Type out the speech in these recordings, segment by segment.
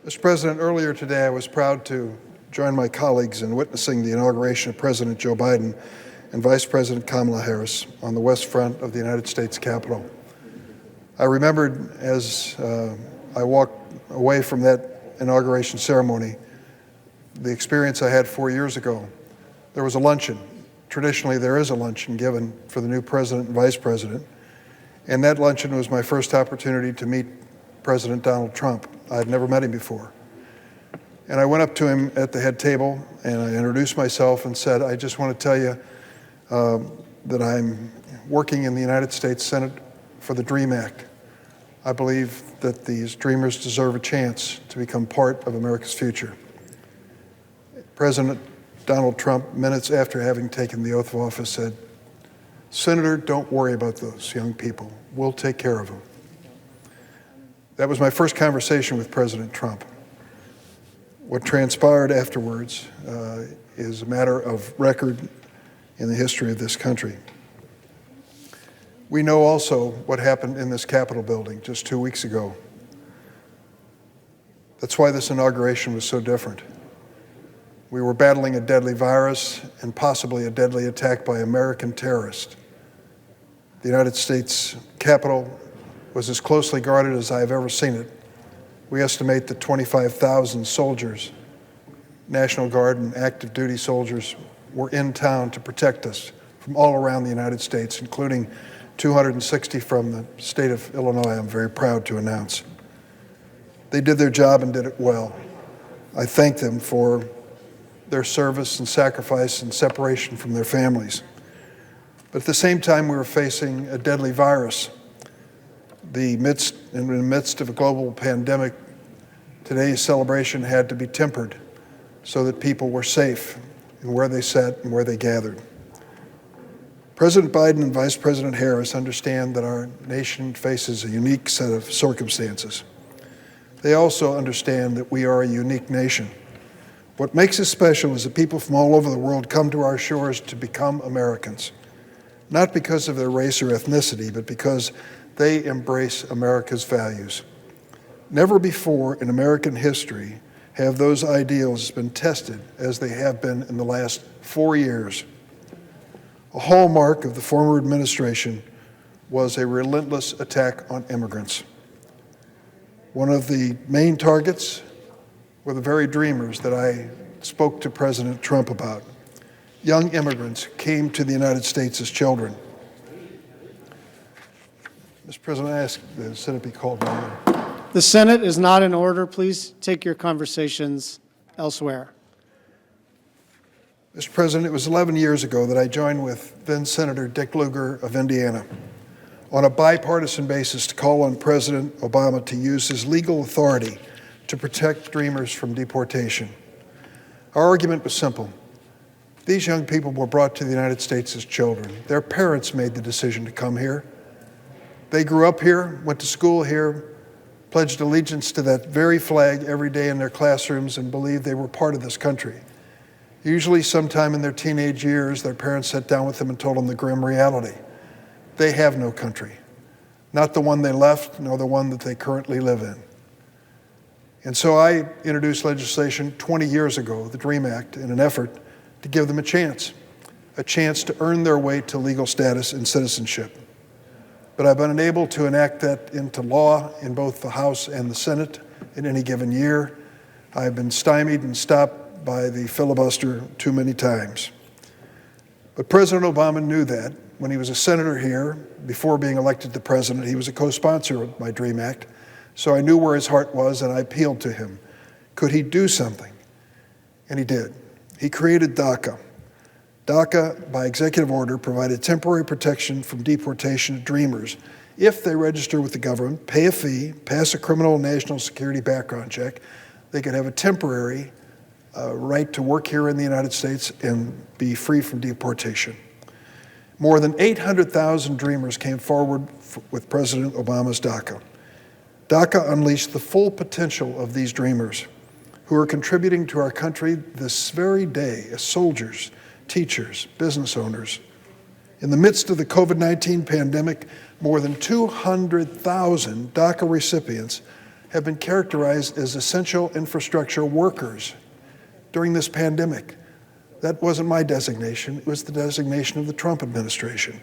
Mr. President, earlier today I was proud to join my colleagues in witnessing the inauguration of President Joe Biden and Vice President Kamala Harris on the west front of the United States Capitol. I remembered as I walked away from that inauguration ceremony the experience I had 4 years ago. There was a luncheon. Traditionally, there is a luncheon given for the new president and vice president, and that luncheon was my first opportunity to meet President Donald Trump. I had never met him before. And I went up to him at the head table and I introduced myself and said, I just want to tell you that I'm working in the United States Senate for the DREAM Act. I believe that these dreamers deserve a chance to become part of America's future. President Donald Trump, minutes after having taken the oath of office, said, Senator, don't worry about those young people. We'll take care of them. That was my first conversation with President Trump. What transpired afterwards is a matter of record in the history of this country. We know also what happened in this Capitol building just 2 weeks ago. That's why this inauguration was so different. We were battling a deadly virus and possibly a deadly attack by American terrorists. The United States Capitol was as closely guarded as I have ever seen it. We estimate that 25,000 soldiers, National Guard and active duty soldiers, were in town to protect us from all around the United States, including 260 from the state of Illinois, I'm very proud to announce. They did their job and did it well. I thank them for their service and sacrifice and separation from their families. But at the same time, we were facing a deadly virus. In the midst of a global pandemic, today's celebration had to be tempered so that people were safe in where they sat and where they gathered. President Biden and Vice President Harris understand that our nation faces a unique set of circumstances. They also understand that we are a unique nation. What makes us special is that people from all over the world come to our shores to become Americans, not because of their race or ethnicity, but because they embrace America's values. Never before in American history have those ideals been tested as they have been in the last 4 years. A hallmark of the former administration was a relentless attack on immigrants. One of the main targets were the very dreamers that I spoke to President Trump about. Young immigrants came to the United States as children. Mr. President, I ask the Senate be called to order. The Senate is not in order. Please take your conversations elsewhere. Mr. President, it was 11 years ago that I joined with then Senator Dick Lugar of Indiana on a bipartisan basis to call on President Obama to use his legal authority to protect dreamers from deportation. Our argument was simple. These young people were brought to the United States as children. Their parents made the decision to come here. They grew up here, went to school here, pledged allegiance to that very flag every day in their classrooms, and believed they were part of this country. Usually sometime in their teenage years, their parents sat down with them and told them the grim reality. They have no country, not the one they left, nor the one that they currently live in. And so I introduced legislation 20 years ago, the DREAM Act, in an effort to give them a chance to earn their way to legal status and citizenship. But I've been unable to enact that into law in both the House and the Senate in any given year. I've been stymied and stopped by the filibuster too many times. But President Obama knew that. When he was a senator here, before being elected to president, he was a co-sponsor of my DREAM Act. So I knew where his heart was, and I appealed to him. Could he do something? And he did. He created DACA. DACA, by executive order, provided temporary protection from deportation to dreamers if they register with the government, pay a fee, pass a criminal and national security background check. They could have a temporary right to work here in the United States and be free from deportation. More than 800,000 dreamers came forward with President Obama's DACA. DACA unleashed the full potential of these dreamers who are contributing to our country this very day as soldiers, teachers, business owners. In the midst of the COVID-19 pandemic, more than 200,000 DACA recipients have been characterized as essential infrastructure workers during this pandemic. That wasn't my designation, it was the designation of the Trump administration.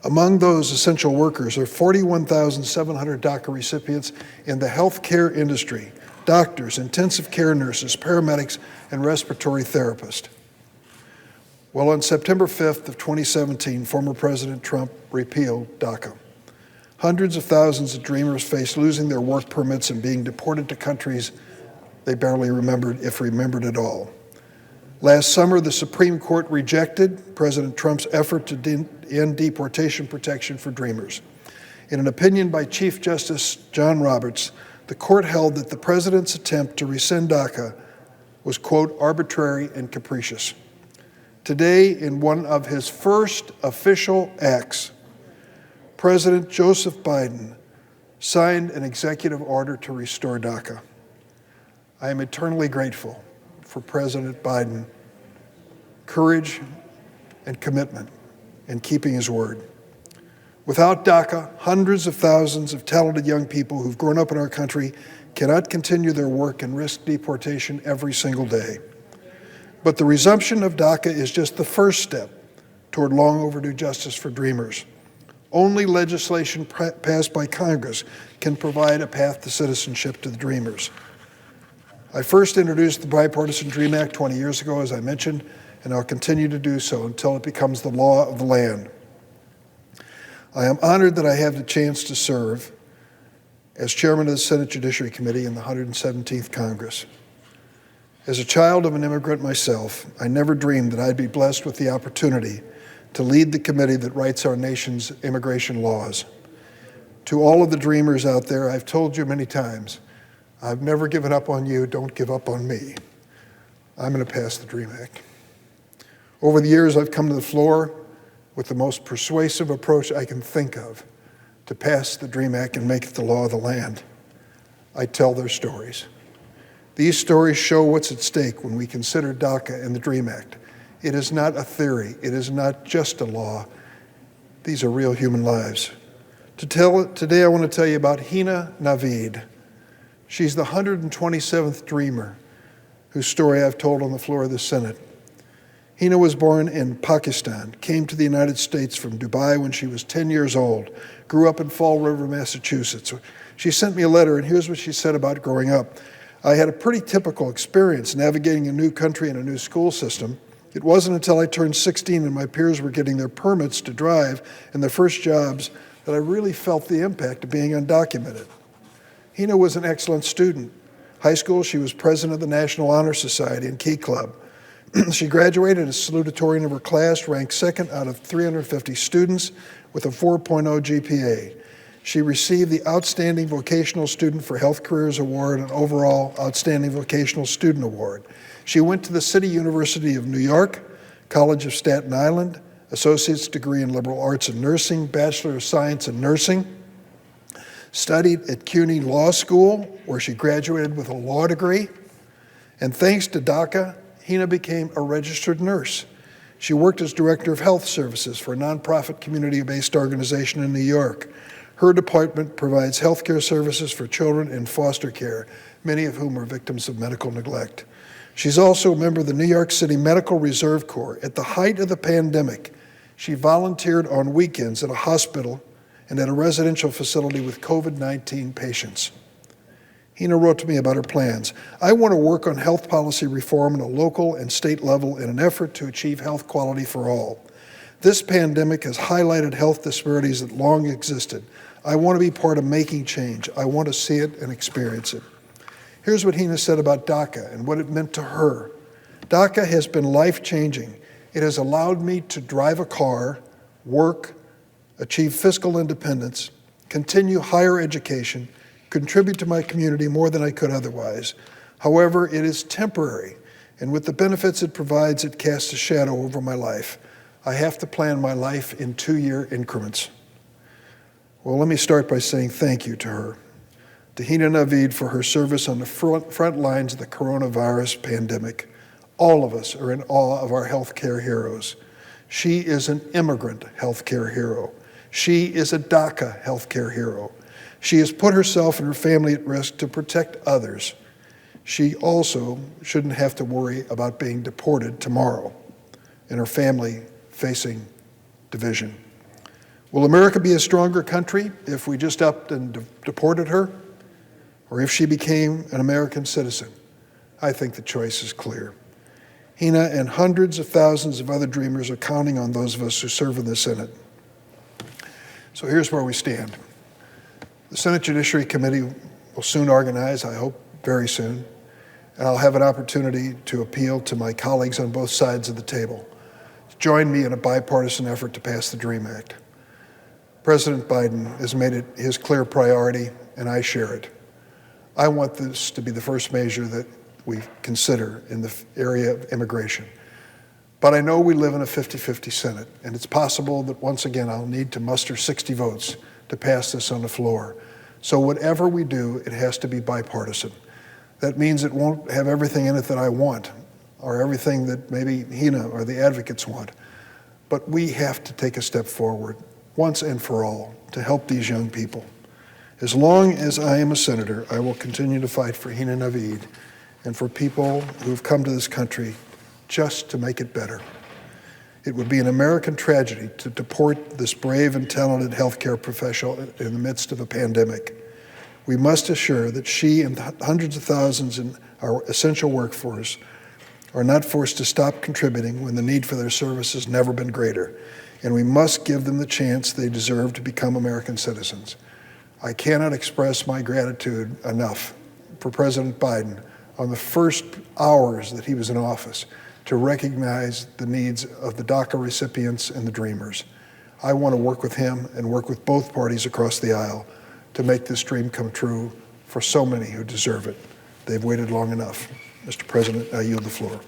Among those essential workers are 41,700 DACA recipients in the healthcare industry: doctors, intensive care nurses, paramedics, and respiratory therapists. Well, on September 5th of 2017, former President Trump repealed DACA. Hundreds of thousands of Dreamers faced losing their work permits and being deported to countries they barely remembered, if remembered at all. Last summer, the Supreme Court rejected President Trump's effort to end deportation protection for Dreamers. In an opinion by Chief Justice John Roberts, the court held that the president's attempt to rescind DACA was, quote, arbitrary and capricious. Today, in one of his first official acts, President Joseph Biden signed an executive order to restore DACA. I am eternally grateful for President Biden, courage and commitment in keeping his word. Without DACA, hundreds of thousands of talented young people who've grown up in our country cannot continue their work and risk deportation every single day. But the resumption of DACA is just the first step toward long overdue justice for Dreamers. Only legislation passed by Congress can provide a path to citizenship to the Dreamers. I first introduced the Bipartisan DREAM Act 20 years ago, as I mentioned, and I'll continue to do so until it becomes the law of the land. I am honored that I have the chance to serve as chairman of the Senate Judiciary Committee in the 117th Congress. As a child of an immigrant myself, I never dreamed that I'd be blessed with the opportunity to lead the committee that writes our nation's immigration laws. To all of the Dreamers out there, I've told you many times, I've never given up on you, don't give up on me. I'm going to pass the DREAM Act. Over the years, I've come to the floor with the most persuasive approach I can think of to pass the DREAM Act and make it the law of the land. I tell their stories. These stories show what's at stake when we consider DACA and the DREAM Act. It is not a theory. It is not just a law. These are real human lives. Today, I want to tell you about Hina Naveed. She's the 127th Dreamer whose story I've told on the floor of the Senate. Hina was born in Pakistan, came to the United States from Dubai when she was 10 years old, grew up in Fall River, Massachusetts. She sent me a letter, and here's what she said about growing up. I had a pretty typical experience navigating a new country and a new school system. It wasn't until I turned 16 and my peers were getting their permits to drive and their first jobs that I really felt the impact of being undocumented. Hina was an excellent student. High school, she was president of the National Honor Society and Key Club. She graduated as salutatorian of her class, ranked second out of 350 students with a 4.0 GPA. She received the Outstanding Vocational Student for Health Careers Award and overall Outstanding Vocational Student Award. She went to the City University of New York, College of Staten Island, Associate's degree in Liberal Arts and Nursing, Bachelor of Science in Nursing, studied at CUNY Law School, where she graduated with a law degree, and thanks to DACA, Hina became a registered nurse. She worked as director of health services for a nonprofit community-based organization in New York. Her department provides health care services for children in foster care, many of whom are victims of medical neglect. She's also a member of the New York City Medical Reserve Corps. At the height of the pandemic, she volunteered on weekends at a hospital and at a residential facility with COVID-19 patients. Hina wrote to me about her plans. I want to work on health policy reform at a local and state level in an effort to achieve health quality for all. This pandemic has highlighted health disparities that long existed. I want to be part of making change. I want to see it and experience it. Here's what Hina said about DACA and what it meant to her. DACA has been life-changing. It has allowed me to drive a car, work, achieve fiscal independence, continue higher education, contribute to my community more than I could otherwise. However, it is temporary, and with the benefits it provides, it casts a shadow over my life. I have to plan my life in 2-year increments. Well, let me start by saying thank you to her, to Hina Naveed for her service on the front lines of the coronavirus pandemic. All of us are in awe of our healthcare heroes. She is an immigrant healthcare hero. She is a DACA healthcare hero. She has put herself and her family at risk to protect others. She also shouldn't have to worry about being deported tomorrow and her family facing division. Will America be a stronger country if we just upped and deported her, or if she became an American citizen? I think the choice is clear. Hina and hundreds of thousands of other dreamers are counting on those of us who serve in the Senate. So here's where we stand. The Senate Judiciary Committee will soon organize, I hope very soon, and I'll have an opportunity to appeal to my colleagues on both sides of the table to join me in a bipartisan effort to pass the DREAM Act. President Biden has made it his clear priority, and I share it. I want this to be the first measure that we consider in the area of immigration. But I know we live in a 50-50 Senate, and it's possible that once again I'll need to muster 60 votes to pass this on the floor. So whatever we do, it has to be bipartisan. That means it won't have everything in it that I want, or everything that maybe Hina or the advocates want. But we have to take a step forward, once and for all, to help these young people. As long as I am a senator, I will continue to fight for Hina Navid and for people who have come to this country just to make it better. It would be an American tragedy to deport this brave and talented healthcare professional in the midst of a pandemic. We must assure that she and hundreds of thousands in our essential workforce are not forced to stop contributing when the need for their service has never been greater. And we must give them the chance they deserve to become American citizens. I cannot express my gratitude enough for President Biden on the first hours that he was in office to recognize the needs of the DACA recipients and the Dreamers. I want to work with him and work with both parties across the aisle to make this dream come true for so many who deserve it. They've waited long enough. Mr. President, I yield the floor.